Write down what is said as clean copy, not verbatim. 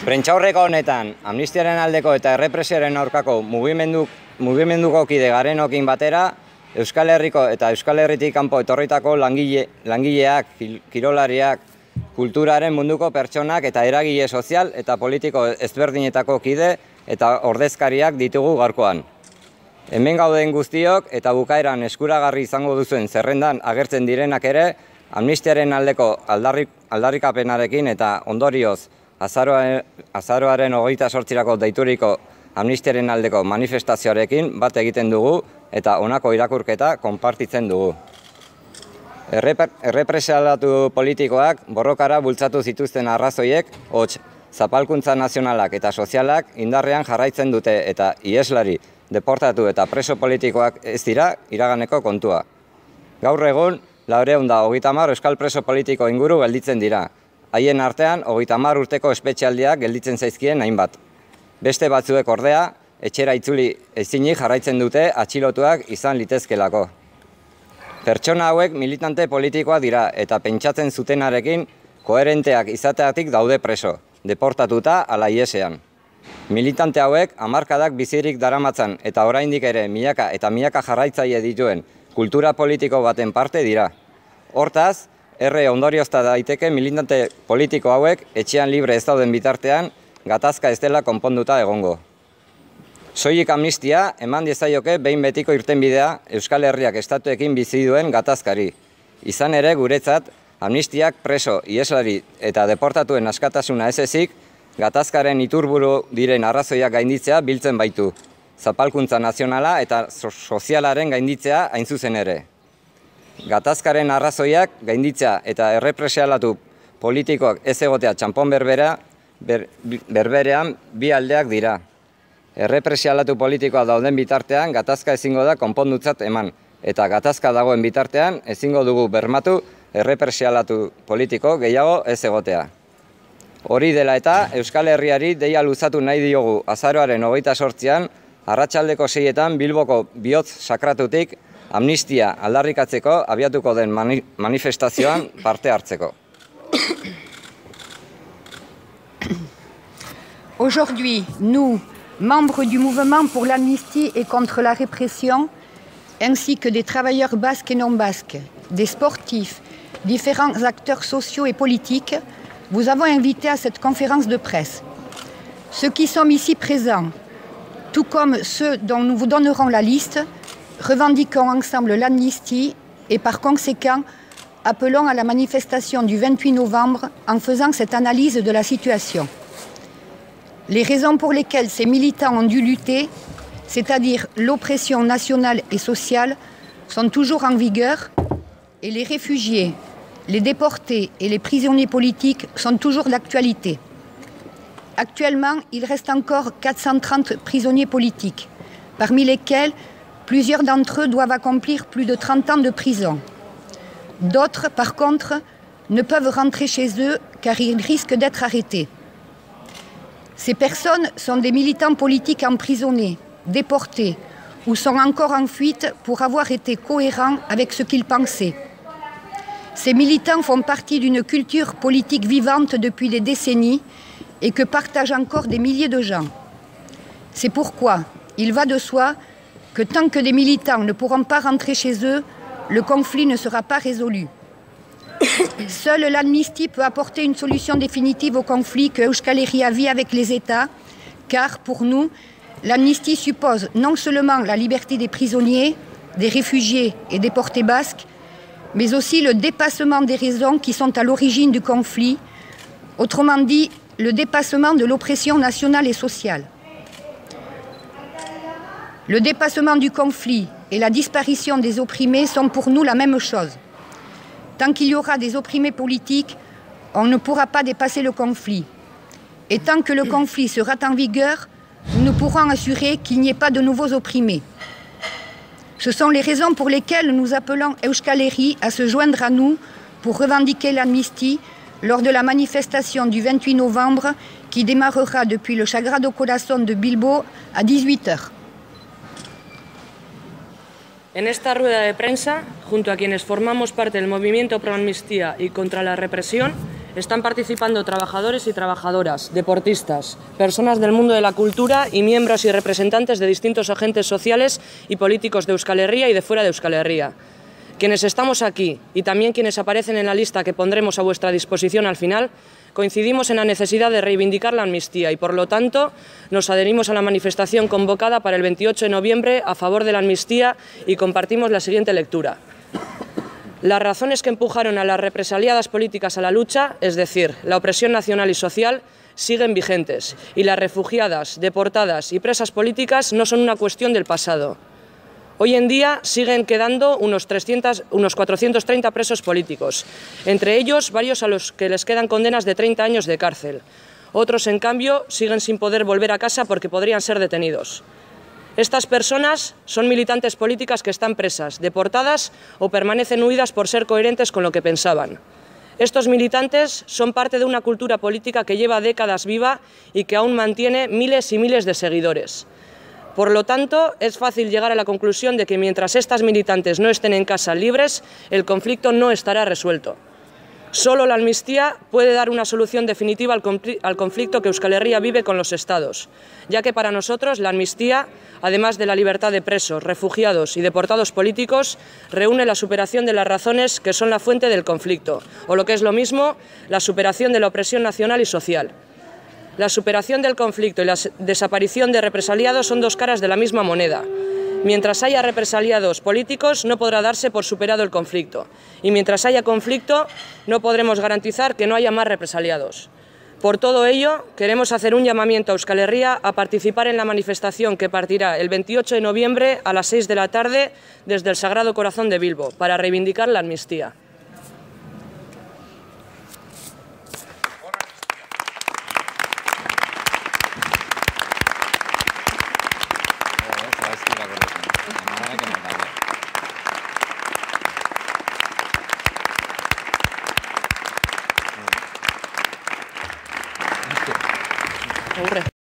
Prentsaurreko honetan, amnistiaren aldeko eta errepresioaren aurkako mugimenduko kide garenokin batera, Euskal Herriko eta Euskal Herritik kanpo etorritako langileak, kirolariak, kulturaren munduko pertsonak eta eragile sozial eta politiko ezberdinetako kide eta ordezkariak ditugu gaurkoan. Hemen gauden guztiok eta bukaeran eskuragarri izango duzuen zerrendan agertzen direnak ere, amnistiaren aldeko aldarrikapenarekin eta ondorioz azaroaren 28-rako deituriko amnistiaren aldeko manifestazioarekin bat egiten dugu eta honako irakurketa konpartitzen dugu. Errepresialatu politikoak borrokara bultzatu zituzten arrazoiek, hots, zapalkuntza nazionalak eta sozialak indarrean jarraitzen dute eta ieslari, deportatu eta preso politikoak ez dira iraganeko kontua. Gaur egun, 430 euskal preso politiko inguru gelditzen dira. Haien artean, 30 urteko espetxealdiak gelditzen zaizkien hainbat. Beste batzuek ordea, etxera itzuli ezinik jarraitzen dute atxilotuak izan litezkelako. Pertsona hauek militante politikoa dira eta pentsatzen zutenarekin koherenteak izateatik daude preso, deportatuta ala iesean. Militante hauek hamarkadak bizirik daramatzan eta oraindik ere milaka eta milaka jarraitzaile dituen kultura politiko baten parte dira. Hortaz, ondoriozta daiteke militante politiko hauek etxean libre ez dauden bitartean gatazka ez dela konponduta egongo. Soilik amnistia eman diezaioke behin betiko irtenbidea Euskal Herriak estatuekin bizi duen gatazkari. Izan ere guretzat, amnistiak preso, ieslari eta deportatuen askatasuna ez ezik, gatazkaren iturburu diren arrazoiak gainditzea biltzen baitu. Zapalkuntza nazionala eta sozialaren gainditzea hain zuzen ere. Gatazkaren arrazoiak gainditzea eta errepresialatu politikoak ez egotea txanpon berberean bi aldeak dira. Errepresialatu politikoa dauden bitartean gatazka ezingo da konpondutzat eman, eta gatazka dagoen bitartean ezingo dugu bermatu errepresialatu politiko gehiago ez egotea. Hori dela eta Euskal Herriari deia luzatu nahi diogu azaroaren 28an, arratsaldeko 6etan Bilboko bihotz sakratutik amnistia aldarrikatzeko abiatuko den manifestazioan parte hartzeko. Aujourd'hui, nous, membres du mouvement pour l'amnistie et contre la répression, ainsi que des travailleurs basques et non basques, des sportifs, différents acteurs sociaux et politiques, vous avons invité à cette conférence de presse. Ceux qui sont ici présents, tout comme ceux dont nous vous donnerons la liste, revendiquons ensemble l'amnistie et par conséquent appelons à la manifestation du 28 novembre en faisant cette analyse de la situation. Les raisons pour lesquelles ces militants ont dû lutter, c'est-à-dire l'oppression nationale et sociale, sont toujours en vigueur et les réfugiés, les déportés et les prisonniers politiques sont toujours d'actualité. Actuellement, il reste encore 430 prisonniers politiques, parmi lesquels plusieurs d'entre eux doivent accomplir plus de 30 ans de prison. D'autres, par contre, ne peuvent rentrer chez eux car ils risquent d'être arrêtés. Ces personnes sont des militants politiques emprisonnés, déportés ou sont encore en fuite pour avoir été cohérents avec ce qu'ils pensaient. Ces militants font partie d'une culture politique vivante depuis des décennies et que partagent encore des milliers de gens. C'est pourquoi il va de soi que tant que des militants ne pourront pas rentrer chez eux, le conflit ne sera pas résolu. Seule l'amnistie peut apporter une solution définitive au conflit que Euskal Herria vit avec les États, car pour nous, l'amnistie suppose non seulement la liberté des prisonniers, des réfugiés et déportés basques, mais aussi le dépassement des raisons qui sont à l'origine du conflit, autrement dit, le dépassement de l'oppression nationale et sociale. Le dépassement du conflit et la disparition des opprimés sont pour nous la même chose. Tant qu'il y aura des opprimés politiques, on ne pourra pas dépasser le conflit. Et tant que le conflit sera en vigueur, nous ne pourrons assurer qu'il n'y ait pas de nouveaux opprimés. Ce sont les raisons pour lesquelles nous appelons Euskal Herri à se joindre à nous pour revendiquer l'amnistie lors de la manifestation du 28 novembre qui démarrera depuis le Sagrado Corazón de Bilbo à 18h. En esta rueda de prensa, junto a quienes formamos parte del movimiento pro amnistía y contra la represión, están participando trabajadores y trabajadoras, deportistas, personas del mundo de la cultura y miembros y representantes de distintos agentes sociales y políticos de Euskal Herria y de fuera de Euskal Herria. Quienes estamos aquí y también quienes aparecen en la lista que pondremos a vuestra disposición al final, coincidimos en la necesidad de reivindicar la amnistía y, por lo tanto, nos adherimos a la manifestación convocada para el 28 de noviembre a favor de la amnistía y compartimos la siguiente lectura. Las razones que empujaron a las represaliadas políticas a la lucha, es decir, la opresión nacional y social, siguen vigentes y las refugiadas, deportadas y presas políticas no son una cuestión del pasado. Hoy en día siguen quedando unos 430 presos políticos, entre ellos varios a los que les quedan condenas de 30 años de cárcel. Otros, en cambio, siguen sin poder volver a casa porque podrían ser detenidos. Estas personas son militantes políticas que están presas, deportadas o permanecen huidas por ser coherentes con lo que pensaban. Estos militantes son parte de una cultura política que lleva décadas viva y que aún mantiene miles y miles de seguidores. Por lo tanto, es fácil llegar a la conclusión de que mientras estas militantes no estén en casa libres, el conflicto no estará resuelto. Solo la amnistía puede dar una solución definitiva al conflicto que Euskal Herria vive con los Estados, ya que para nosotros la amnistía, además de la libertad de presos, refugiados y deportados políticos, reúne la superación de las razones que son la fuente del conflicto, o lo que es lo mismo, la superación de la opresión nacional y social. La superación del conflicto y la desaparición de represaliados son dos caras de la misma moneda. Mientras haya represaliados políticos, no podrá darse por superado el conflicto. Y mientras haya conflicto, no podremos garantizar que no haya más represaliados. Por todo ello, queremos hacer un llamamiento a Euskal Herria a participar en la manifestación que partirá el 28 de noviembre a las 6 de la tarde desde el Sagrado Corazón de Bilbo, para reivindicar la amnistía. Aburre.